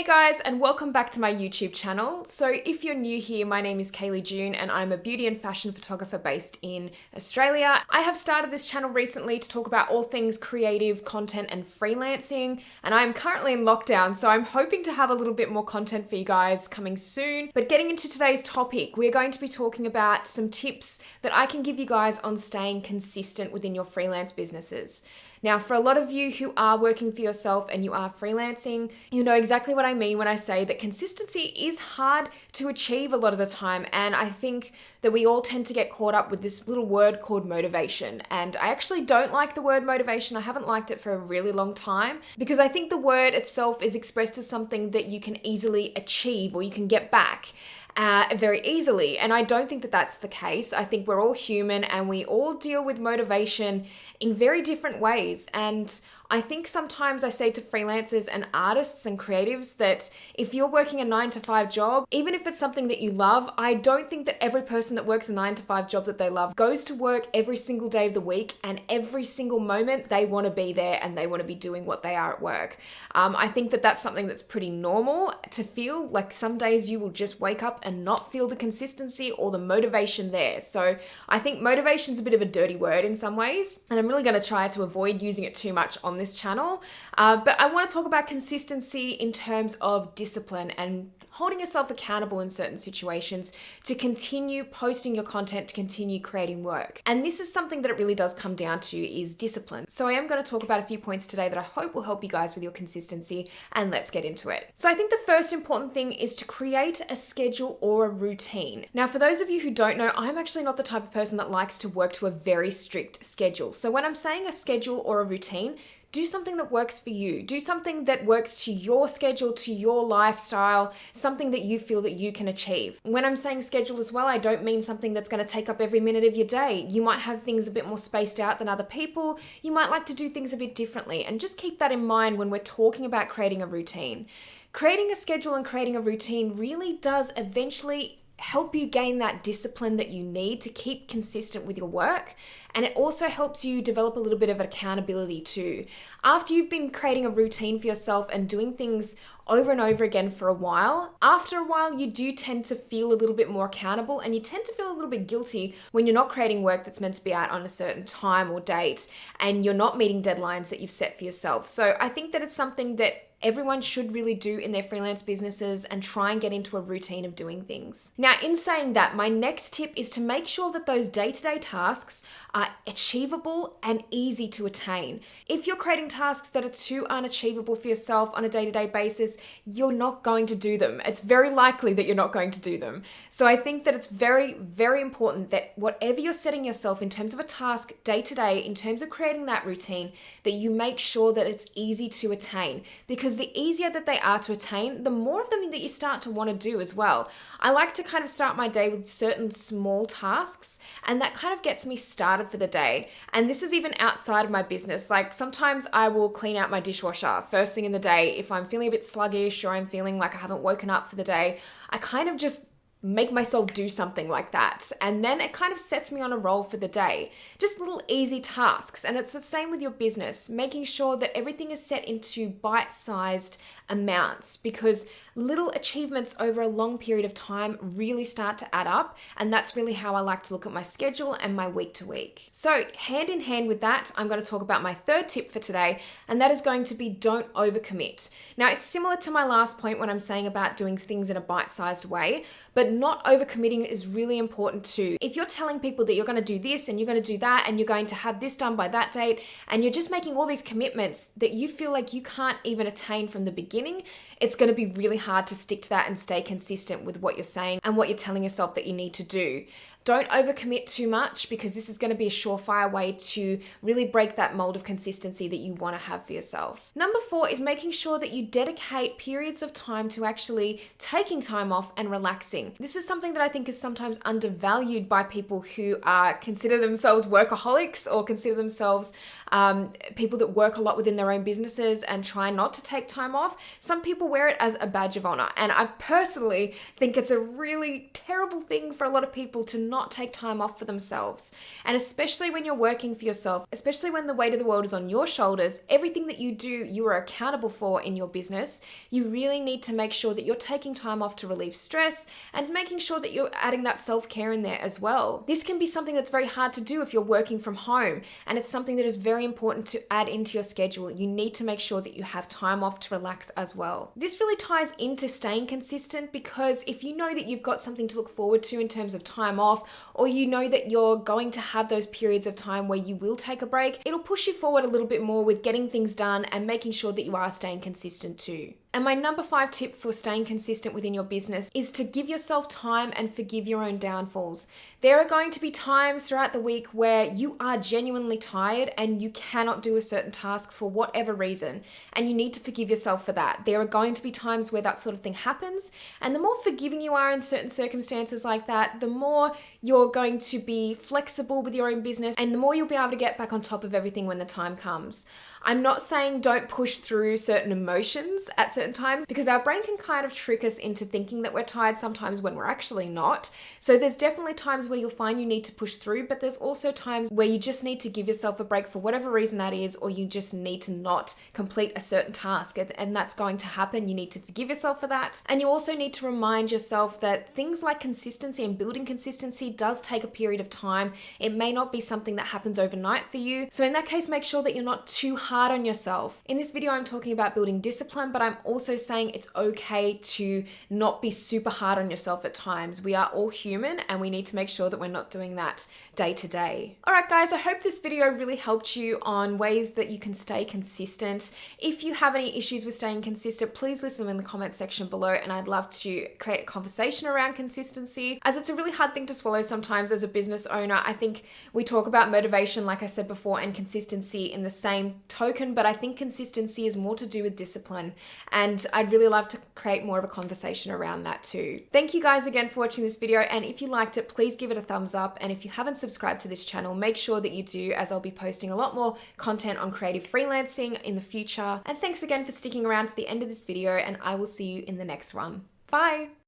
Hey guys, and welcome back to my YouTube channel. So if you're new here, my name is Kaylee June and I'm a beauty and fashion photographer based in Australia. I have started this channel recently to talk about all things creative, content and freelancing, and I'm currently in lockdown, so I'm hoping to have a little bit more content for you guys coming soon. But getting into today's topic, we're going to be talking about some tips that I can give you guys on staying consistent within your freelance businesses. Now, for a lot of you who are working for yourself and you are freelancing, you know exactly what I mean when I say that consistency is hard to achieve a lot of the time. And I think that we all tend to get caught up with this little word called motivation. And I actually don't like the word motivation. I haven't liked it for a really long time because I think the word itself is expressed as something that you can easily achieve or you can get back very easily. And I don't think that that's the case. I think we're all human and we all deal with motivation in very different ways. And I think sometimes I say to freelancers and artists and creatives that if you're working a 9-to-5 job, even if it's something that you love, I don't think that every person that works a 9-to-5 job that they love goes to work every single day of the week and every single moment they want to be there and they want to be doing what they are at work. I think that that's something that's pretty normal to feel. Like some days you will just wake up and not feel the consistency or the motivation there. So I think motivation is a bit of a dirty word in some ways, and I'm really going to try to avoid using it too much on this channel. But I want to talk about consistency in terms of discipline and holding yourself accountable in certain situations to continue posting your content, to continue creating work. And this is something that it really does come down to is discipline. So I am going to talk about a few points today that I hope will help you guys with your consistency, and let's get into it. So I think the first important thing is to create a schedule or a routine. Now, for those of you who don't know, I'm actually not the type of person that likes to work to a very strict schedule. So when I'm saying a schedule or a routine, do something that works for you. Do something that works to your schedule, to your lifestyle, something that you feel that you can achieve. When I'm saying schedule as well, I don't mean something that's going to take up every minute of your day. You might have things a bit more spaced out than other people. You might like to do things a bit differently. And just keep that in mind when we're talking about creating a routine. Creating a schedule and creating a routine really does eventually help you gain that discipline that you need to keep consistent with your work. And it also helps you develop a little bit of accountability too. After you've been creating a routine for yourself and doing things over and over again for a while, after a while you do tend to feel a little bit more accountable and you tend to feel a little bit guilty when you're not creating work that's meant to be out on a certain time or date and you're not meeting deadlines that you've set for yourself. So I think that it's something that everyone should really do in their freelance businesses and try and get into a routine of doing things. Now, in saying that, my next tip is to make sure that those day-to-day tasks are achievable and easy to attain. If you're creating tasks that are too unachievable for yourself on a day-to-day basis, you're not going to do them. It's very likely that you're not going to do them. So I think that it's very, very important that whatever you're setting yourself in terms of a task day-to-day, in terms of creating that routine, that you make sure that it's easy to attain. Because the easier that they are to attain, the more of them that you start to want to do as well. I like to kind of start my day with certain small tasks, and that kind of gets me started for the day. And this is even outside of my business. Like sometimes I will clean out my dishwasher first thing in the day. If I'm feeling a bit sluggish or I'm feeling like I haven't woken up for the day, I kind of just make myself do something like that. And then it kind of sets me on a roll for the day. Just little easy tasks. And it's the same with your business, making sure that everything is set into bite-sized amounts, because little achievements over a long period of time really start to add up. And that's really how I like to look at my schedule and my week to week. So hand in hand with that, I'm going to talk about my third tip for today, and that is going to be don't overcommit. Now, it's similar to my last point when I'm saying about doing things in a bite-sized way, but not overcommitting is really important too. If you're telling people that you're going to do this and you're going to do that and you're going to have this done by that date, and you're just making all these commitments that you feel like you can't even attain from the beginning, it's going to be really hard to stick to that and stay consistent with what you're saying and what you're telling yourself that you need to do. Don't overcommit too much, because this is going to be a surefire way to really break that mold of consistency that you want to have for yourself. Number 4 is making sure that you dedicate periods of time to actually taking time off and relaxing. This is something that I think is sometimes undervalued by people who consider themselves workaholics or consider themselves people that work a lot within their own businesses and try not to take time off. Some people wear it as a badge of honor. And I personally think it's a really terrible thing for a lot of people to not take time off for themselves. And especially when you're working for yourself, especially when the weight of the world is on your shoulders, everything that you do, you are accountable for in your business. You really need to make sure that you're taking time off to relieve stress and making sure that you're adding that self-care in there as well. This can be something that's very hard to do if you're working from home, and it's something that is very important to add into your schedule. You need to make sure that you have time off to relax as well. This really ties into staying consistent, because if you know that you've got something to look forward to in terms of time off, or you know that you're going to have those periods of time where you will take a break, it'll push you forward a little bit more with getting things done and making sure that you are staying consistent too. And my number 5 tip for staying consistent within your business is to give yourself time and forgive your own downfalls. There are going to be times throughout the week where you are genuinely tired and you cannot do a certain task for whatever reason, and you need to forgive yourself for that. There are going to be times where that sort of thing happens, and the more forgiving you are in certain circumstances like that, the more you're going to be flexible with your own business, and the more you'll be able to get back on top of everything when the time comes. I'm not saying don't push through certain emotions at certain times, because our brain can kind of trick us into thinking that we're tired sometimes when we're actually not. So there's definitely times where you'll find you need to push through, but there's also times where you just need to give yourself a break for whatever reason that is, or you just need to not complete a certain task, and that's going to happen. You need to forgive yourself for that. And you also need to remind yourself that things like consistency and building consistency does take a period of time. It may not be something that happens overnight for you. So in that case, make sure that you're not too hard on yourself. In this video, I'm talking about building discipline, but I'm also saying it's okay to not be super hard on yourself at times. We are all human, and we need to make sure that we're not doing that day to day. All right, guys, I hope this video really helped you on ways that you can stay consistent. If you have any issues with staying consistent, please list them in the comment section below, and I'd love to create a conversation around consistency, as it's a really hard thing to swallow sometimes as a business owner. I think we talk about motivation, like I said before, and consistency in the same token, but I think consistency is more to do with discipline, and I'd really love to create more of a conversation around that too. Thank you guys again for watching this video, and if you liked it, please give it a thumbs up, and if you haven't subscribed to this channel, make sure that you do, as I'll be posting a lot more content on creative freelancing in the future. And thanks again for sticking around to the end of this video, and I will see you in the next one. Bye!